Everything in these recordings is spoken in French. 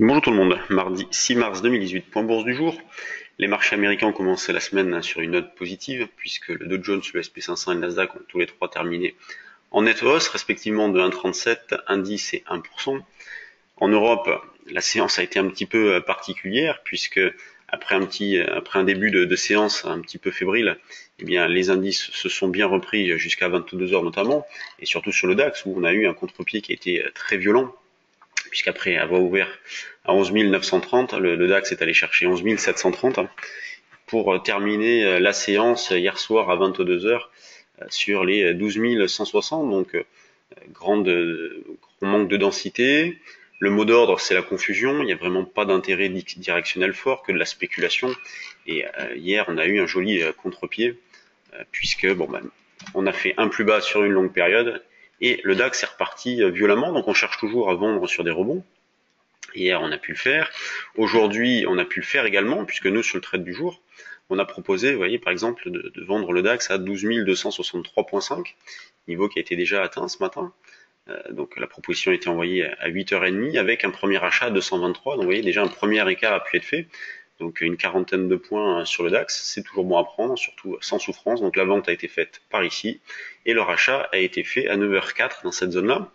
Bonjour tout le monde, mardi 6 mars 2018, point bourse du jour. Les marchés américains ont commencé la semaine sur une note positive, puisque le Dow Jones, le SP500 et le Nasdaq ont tous les trois terminé en nette hausse, respectivement de 1,37, 1,10 et 1%. En Europe, la séance a été un petit peu particulière, puisque après un début de séance un petit peu fébrile, eh bien, les indices se sont bien repris jusqu'à 22 heures notamment, et surtout sur le DAX, où on a eu un contre-pied qui a été très violent, puisqu'après avoir ouvert à 11 930, le DAX est allé chercher 11 730 pour terminer la séance hier soir à 22 heures sur les 12 160, donc grand manque de densité. Le mot d'ordre, c'est la confusion. Il n'y a vraiment pas d'intérêt directionnel fort, que de la spéculation. Et hier, on a eu un joli contre-pied, puisque on a fait un plus bas sur une longue période, et le DAX est reparti violemment. Donc on cherche toujours à vendre sur des rebonds. Hier, on a pu le faire. Aujourd'hui, on a pu le faire également, puisque nous, sur le trade du jour, on a proposé, vous voyez, par exemple, de vendre le DAX à 12 263,5, niveau qui a été déjà atteint ce matin. Donc la proposition a été envoyée à 8h30 avec un premier achat à 223. Donc vous voyez, déjà un premier écart a pu être fait. Donc une quarantaine de points sur le DAX, c'est toujours bon à prendre, surtout sans souffrance. Donc la vente a été faite par ici et le rachat a été fait à 9h04 dans cette zone-là.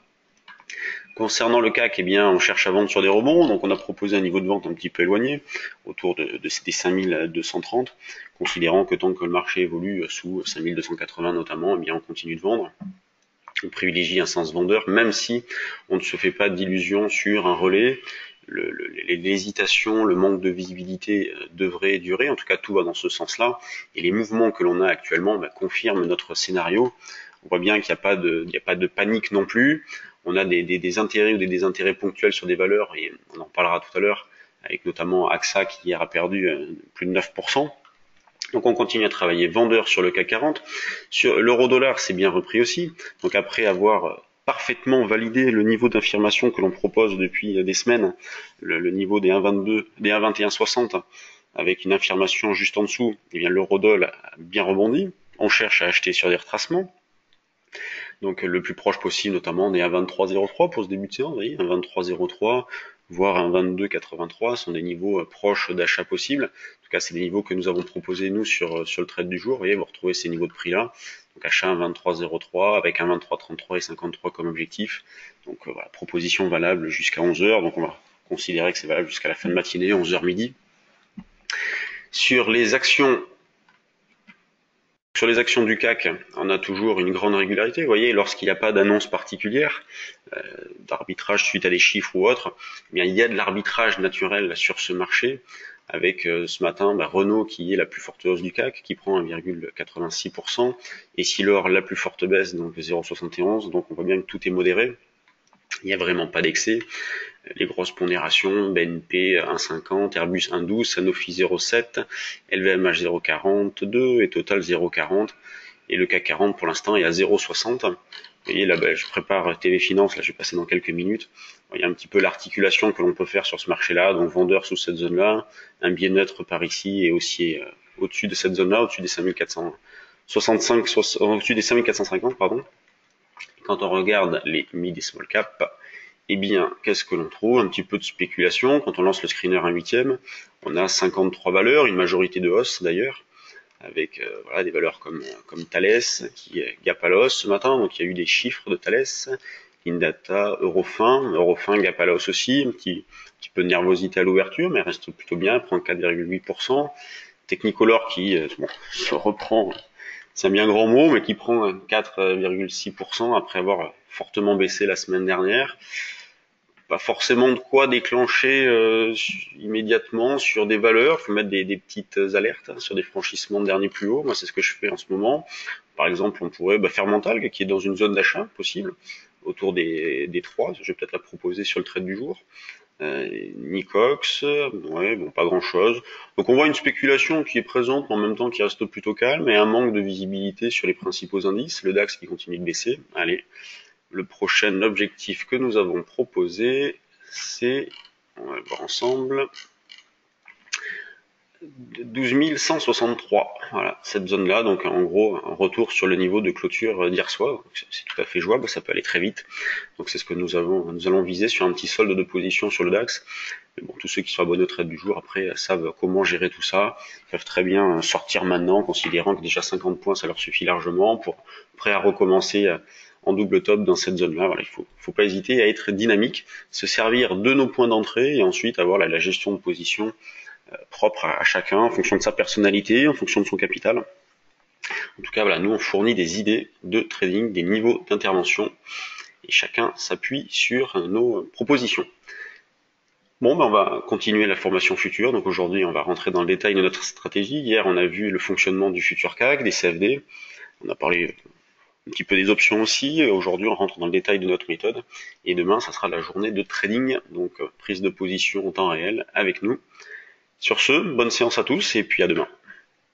Concernant le CAC, eh bien, on cherche à vendre sur des rebonds, donc on a proposé un niveau de vente un petit peu éloigné, autour des 5230, considérant que tant que le marché évolue sous 5280 notamment, eh bien, on continue de vendre. On privilégie un sens vendeur, même si on ne se fait pas d'illusions sur un relais. L'hésitation, le manque de visibilité devrait durer, en tout cas tout va dans ce sens-là, et les mouvements que l'on a actuellement confirment notre scénario. On voit bien qu'il n'y a pas de panique non plus. On a des intérêts ou des désintérêts ponctuels sur des valeurs, et on en parlera tout à l'heure, avec notamment AXA qui hier a perdu plus de 9%. Donc on continue à travailler vendeur sur le CAC 40. Sur l'euro-dollar, c'est bien repris aussi. Donc après avoir parfaitement validé le niveau d'infirmation que l'on propose depuis des semaines, le niveau des 1,22, des 1,2160, avec une affirmation juste en dessous, eh bien l'euro-dollar a bien rebondi. On cherche à acheter sur des retracements. Donc le plus proche possible, notamment des 1,2303 pour ce début de séance, vous voyez, 1,2303, voire 1,2283 sont des niveaux proches d'achat possible. En tout cas, c'est des niveaux que nous avons proposés nous sur le trade du jour. Vous voyez, vous retrouvez ces niveaux de prix là. Donc achat 1,2303 avec 1,2333 et 53 comme objectif. Donc voilà, proposition valable jusqu'à 11h. Donc on va considérer que c'est valable jusqu'à la fin de matinée, 11h midi. Sur les actions du CAC, on a toujours une grande régularité. Vous voyez, lorsqu'il n'y a pas d'annonce particulière, d'arbitrage suite à des chiffres ou autre, eh bien, il y a de l'arbitrage naturel sur ce marché, avec ce matin Renault qui est la plus forte hausse du CAC, qui prend 1,86%, et Essilor la plus forte baisse, donc 0,71, donc on voit bien que tout est modéré. Il n'y a vraiment pas d'excès. Les grosses pondérations, BNP 1,50, Airbus 1,12, Sanofi 0,7, LVMH 0,42 et Total 0,40. Et le CAC 40 pour l'instant est à 0,60. Vous voyez là, je prépare TV Finance, là je vais passer dans quelques minutes. Il y a un petit peu l'articulation que l'on peut faire sur ce marché-là, donc vendeur sous cette zone-là, un biais neutre par ici et aussi au-dessus de cette zone-là, au-dessus des 5465, au-dessus des 5450, pardon. Quand on regarde les mid et small cap, eh bien, qu'est-ce que l'on trouve? Un petit peu de spéculation. Quand on lance le screener 1/8, on a 53 valeurs, une majorité de hausse d'ailleurs, avec voilà, des valeurs comme Thales, qui gap à la hausse ce matin. Donc il y a eu des chiffres de Thales, Indata, Eurofin gap à la hausse aussi, un petit peu de nervosité à l'ouverture, mais reste plutôt bien, prend 4,8%. Technicolor qui se reprend, c'est un bien grand mot, mais qui prend 4,6% après avoir fortement baissé la semaine dernière. Pas forcément de quoi déclencher immédiatement sur des valeurs. Il faut mettre des petites alertes sur des franchissements de dernier plus haut. Moi, c'est ce que je fais en ce moment. Par exemple, on pourrait faire Mental, qui est dans une zone d'achat possible, autour des 3. Je vais peut-être la proposer sur le trade du jour. Nicox, ouais, bon, pas grand-chose. Donc on voit une spéculation qui est présente, mais en même temps qui reste plutôt calme, et un manque de visibilité sur les principaux indices. Le DAX qui continue de baisser. Allez. Le prochain objectif que nous avons proposé, c'est, on va le voir ensemble, 12 163. Voilà, cette zone-là, donc en gros, un retour sur le niveau de clôture d'hier soir. C'est tout à fait jouable, ça peut aller très vite. Donc c'est ce que nous allons viser sur un petit solde de position sur le DAX. Mais bon, tous ceux qui sont abonnés au trade du jour, après, savent comment gérer tout ça. Ils peuvent très bien sortir maintenant, considérant que déjà 50 points, ça leur suffit largement pour prêt à recommencer en double top dans cette zone-là. Voilà, faut pas hésiter à être dynamique, se servir de nos points d'entrée et ensuite avoir la gestion de position propre à chacun en fonction de sa personnalité, en fonction de son capital. En tout cas, voilà, nous on fournit des idées de trading, des niveaux d'intervention et chacun s'appuie sur nos propositions. Bon, ben on va continuer la formation future. Donc aujourd'hui, on va rentrer dans le détail de notre stratégie. Hier, on a vu le fonctionnement du futur CAC, des CFD. On a parlé un petit peu des options aussi. Aujourd'hui, on rentre dans le détail de notre méthode. Et demain, ça sera la journée de trading, donc prise de position en temps réel avec nous. Sur ce, bonne séance à tous et puis à demain.